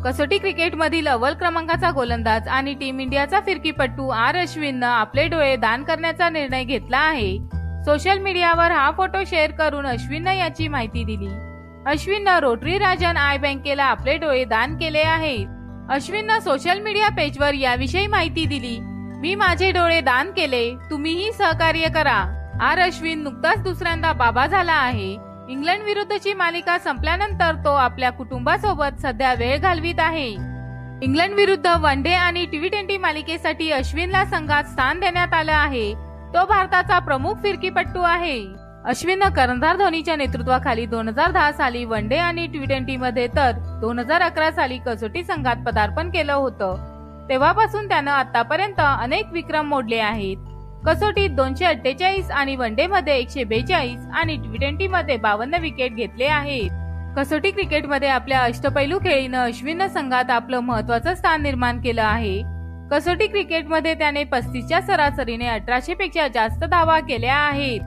कसोटी क्रिकेटमधील अव्वल क्रमांकाचा गोलंदाज आणि टीम इंडियाचा फिरकीपटू आर अश्विननं आपले डोळे दान करण्याचा निर्णय घेतला आहे। सोशल मीडियावर हा फोटो शेअर करून अश्विननं याची माहिती दिली। अश्विननं रोटरी राजन आय बँकेला आपले डोळे दान केले आहेत। अश्विननं सोशल मीडिया पेजवर याविषयी माहिती दिली। मी माझे डोळे दान केले, तुम्हीही सहकार्य करा। आर अश्विन नुकताच दुसऱ्यांदा बाबा झाला आहे। इंग्लंड विरुद्धची मालिका संपल्यानंतर तो आपल्या कुटुंबासोबत सध्या वेळ घालवित आहे। इंग्लंड विरुद्ध वन डे आणि टी20 मालिकेसाठी अश्विनला संघात स्थान देण्यात आलं आहे। तो भारताचा प्रमुख फिरकीपटू आहे। अश्विननं कर्णधार धोनीच्या नेतृत्वाखाली 2010 साली वन डे आणि टी20 मध्ये तर 2011 साली कसोटी संघात पदार्पण केलं होतं। तेव्हापासून त्यानं आतापर्यंत अनेक विक्रम मोडले आहेत। कसोटीत 248 आणि वन डे मध्ये 142 आणि टी20 मध्ये 52 विकेट घेतले आहेत। कसोटी क्रिकेटमध्ये आपल्या अष्टपैलू खेळीनं अश्विननं संघात आपलं महत्त्वाचं स्थान निर्माण केलं आहे। कसोटी क्रिकेटमध्ये त्याने 35च्या सरासरीने 1800 पेक्षा जास्त धावा केल्या आहेत।